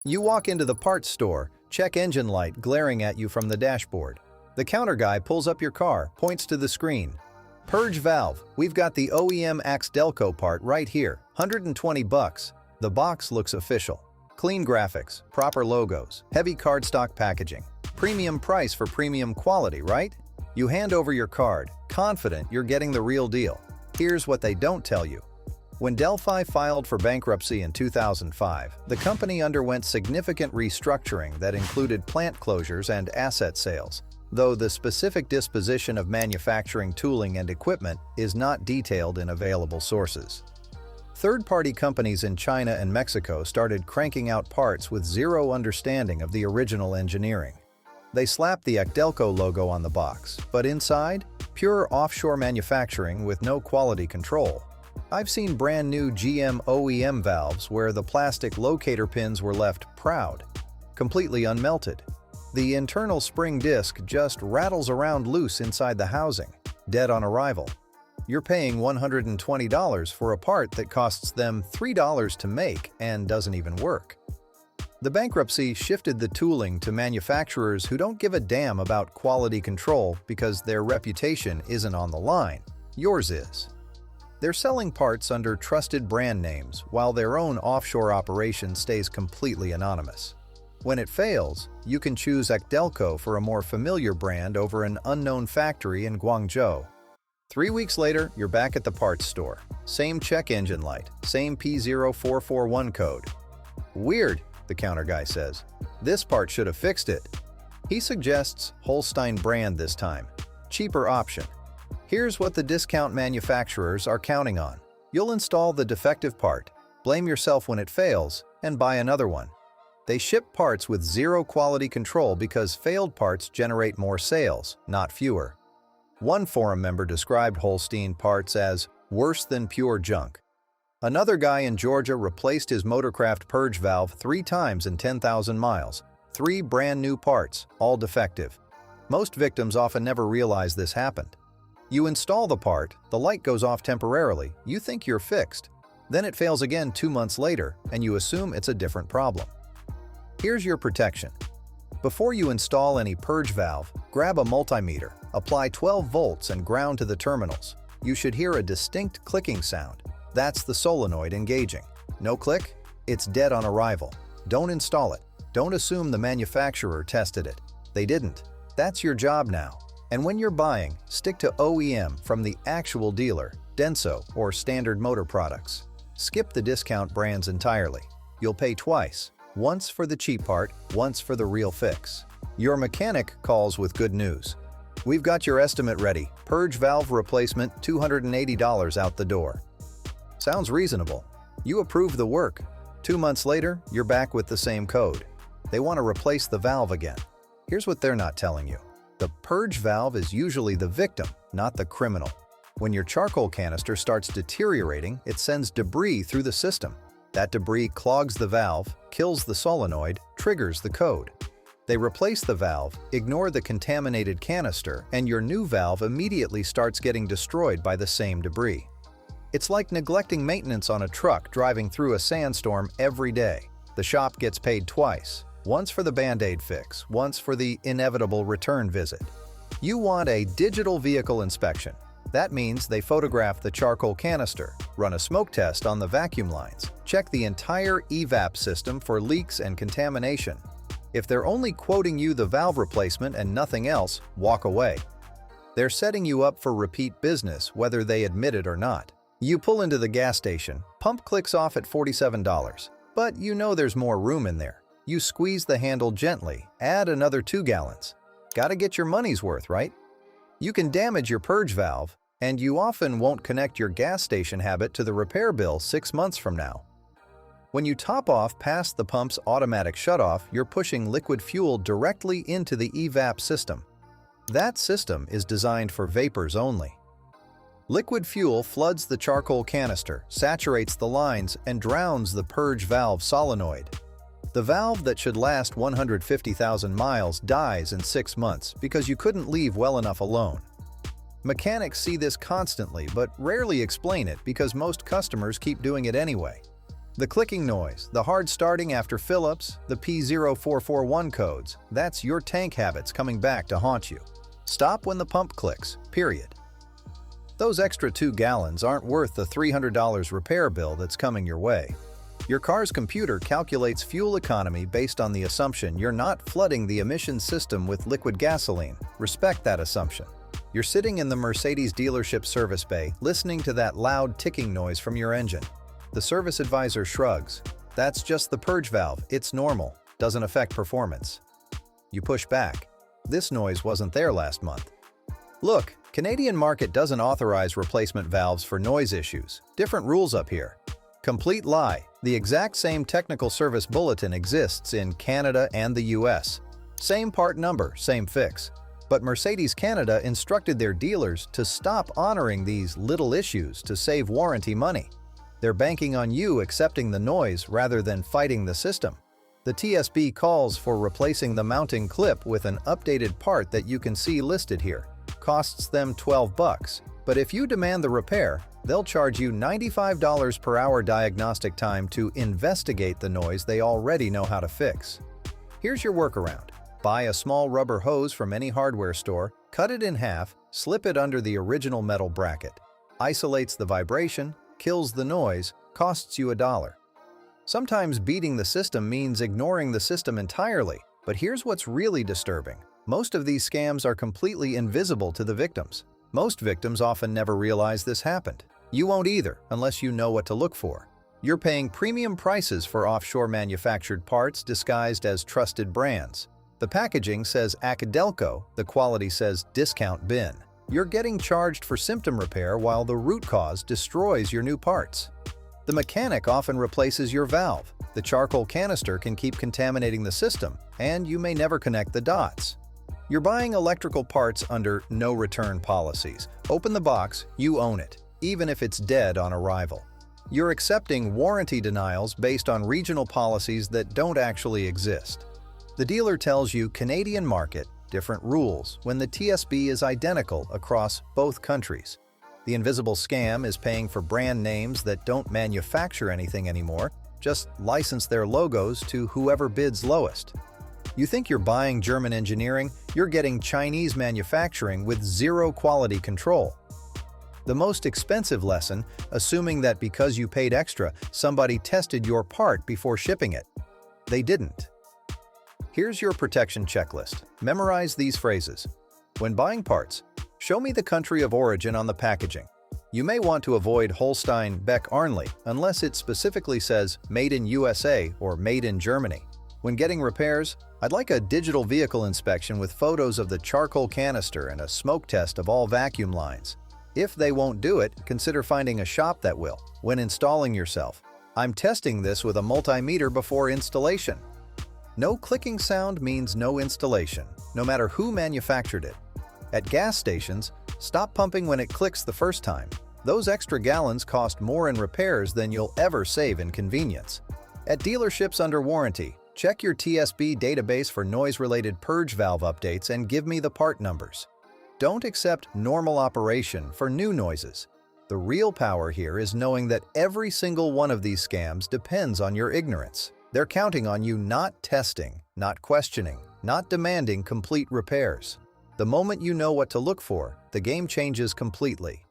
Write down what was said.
You walk into the parts store, check engine light glaring at you from the dashboard. The counter guy pulls up your car, points to the screen. Purge valve, we've got the OEM Delco part right here, 120 bucks. The box looks official. Clean graphics, proper logos, heavy cardstock packaging. Premium price for premium quality, right? You hand over your card, confident you're getting the real deal. Here's what they don't tell you. When Delphi filed for bankruptcy in 2005, the company underwent significant restructuring that included plant closures and asset sales, though the specific disposition of manufacturing tooling and equipment is not detailed in available sources. Third-party companies in China and Mexico started cranking out parts with zero understanding of the original engineering. They slapped the Delco logo on the box, but inside, pure offshore manufacturing with no quality control. I've seen brand new GM OEM valves where the plastic locator pins were left proud, completely unmelted. The internal spring disc just rattles around loose inside the housing, dead on arrival. You're paying $120 for a part that costs them $3 to make and doesn't even work. The bankruptcy shifted the tooling to manufacturers who don't give a damn about quality control because their reputation isn't on the line. Yours is. They're selling parts under trusted brand names while their own offshore operation stays completely anonymous. When it fails, you can choose Delco for a more familiar brand over an unknown factory in Guangzhou. 3 weeks later, you're back at the parts store. Same check engine light, same P0441 code. Weird, the counter guy says. This part should have fixed it. He suggests Holstein brand this time. Cheaper option. Here's what the discount manufacturers are counting on. You'll install the defective part, blame yourself when it fails, and buy another one. They ship parts with zero quality control because failed parts generate more sales, not fewer. One forum member described Holstein parts as worse than pure junk. Another guy in Georgia replaced his motorcraft purge valve 3 times in 10,000 miles. 3 brand new parts, all defective. Most victims often never realize this happened. You install the part, the light goes off temporarily, you think you're fixed. Then it fails again 2 months later, and you assume it's a different problem. Here's your protection. Before you install any purge valve, grab a multimeter, apply 12 volts and ground to the terminals. You should hear a distinct clicking sound. That's the solenoid engaging. No click? It's dead on arrival. Don't install it. Don't assume the manufacturer tested it. They didn't. That's your job now. And when you're buying, stick to OEM from the actual dealer, Denso or Standard Motor Products. Skip the discount brands entirely. You'll pay twice, once for the cheap part, once for the real fix. Your mechanic calls with good news. We've got your estimate ready. Purge valve replacement, $280 out the door. Sounds reasonable. You approve the work. 2 months later, you're back with the same code. They want to replace the valve again. Here's what they're not telling you. The purge valve is usually the victim, not the criminal. When your charcoal canister starts deteriorating, it sends debris through the system. That debris clogs the valve, kills the solenoid, triggers the code. They replace the valve, ignore the contaminated canister, and your new valve immediately starts getting destroyed by the same debris. It's like neglecting maintenance on a truck driving through a sandstorm every day. The shop gets paid twice. Once for the Band-Aid fix, once for the inevitable return visit. You want a digital vehicle inspection. That means they photograph the charcoal canister, run a smoke test on the vacuum lines, check the entire EVAP system for leaks and contamination. If they're only quoting you the valve replacement and nothing else, walk away. They're setting you up for repeat business, whether they admit it or not. You pull into the gas station, pump clicks off at $47, but you know there's more room in there. You squeeze the handle gently, add another 2 gallons. Gotta get your money's worth, right? You can damage your purge valve, and you often won't connect your gas station habit to the repair bill 6 months from now. When you top off past the pump's automatic shutoff, you're pushing liquid fuel directly into the EVAP system. That system is designed for vapors only. Liquid fuel floods the charcoal canister, saturates the lines, and drowns the purge valve solenoid. The valve that should last 150,000 miles dies in 6 months because you couldn't leave well enough alone. Mechanics see this constantly but rarely explain it because most customers keep doing it anyway. The clicking noise, the hard starting after fill-ups, the P0441 codes, that's your tank habits coming back to haunt you. Stop when the pump clicks, period. Those extra 2 gallons aren't worth the $300 repair bill that's coming your way. Your car's computer calculates fuel economy based on the assumption you're not flooding the emissions system with liquid gasoline. Respect that assumption. You're sitting in the Mercedes dealership service bay, listening to that loud ticking noise from your engine. The service advisor shrugs. That's just the purge valve, it's normal, doesn't affect performance. You push back. This noise wasn't there last month. Look, Canadian market doesn't authorize replacement valves for noise issues. Different rules up here. Complete lie. The exact same technical service bulletin exists in Canada and the US. Same part number, same fix. But Mercedes Canada instructed their dealers to stop honoring these little issues to save warranty money. They're banking on you accepting the noise rather than fighting the system. The TSB calls for replacing the mounting clip with an updated part that you can see listed here. Costs them $12, but if you demand the repair, they'll charge you $95 per hour diagnostic time to investigate the noise they already know how to fix. Here's your workaround. Buy a small rubber hose from any hardware store, cut it in half, slip it under the original metal bracket. Isolates the vibration, kills the noise, costs you $1. Sometimes beating the system means ignoring the system entirely, but here's what's really disturbing. Most of these scams are completely invisible to the victims. Most victims often never realize this happened. You won't either, unless you know what to look for. You're paying premium prices for offshore manufactured parts disguised as trusted brands. The packaging says Acadelco, the quality says discount bin. You're getting charged for symptom repair while the root cause destroys your new parts. The mechanic often replaces your valve. The charcoal canister can keep contaminating the system, and you may never connect the dots. You're buying electrical parts under no return policies. Open the box, you own it, even if it's dead on arrival. You're accepting warranty denials based on regional policies that don't actually exist. The dealer tells you Canadian market, different rules, when the TSB is identical across both countries. The invisible scam is paying for brand names that don't manufacture anything anymore, just license their logos to whoever bids lowest. You think you're buying German engineering, you're getting Chinese manufacturing with zero quality control. The most expensive lesson, assuming that because you paid extra, somebody tested your part before shipping it. They didn't. Here's your protection checklist. Memorize these phrases. When buying parts, show me the country of origin on the packaging. You may want to avoid Holstein Beck Arnley unless it specifically says Made in USA or Made in Germany. When getting repairs, I'd like a digital vehicle inspection with photos of the charcoal canister and a smoke test of all vacuum lines. If they won't do it, consider finding a shop that will. When installing yourself, I'm testing this with a multimeter before installation. No clicking sound means no installation, no matter who manufactured it. At gas stations, stop pumping when it clicks the first time. Those extra gallons cost more in repairs than you'll ever save in convenience. At dealerships under warranty, check your TSB database for noise-related purge valve updates and give me the part numbers. Don't accept normal operation for new noises. The real power here is knowing that every single one of these scams depends on your ignorance. They're counting on you not testing, not questioning, not demanding complete repairs. The moment you know what to look for, the game changes completely.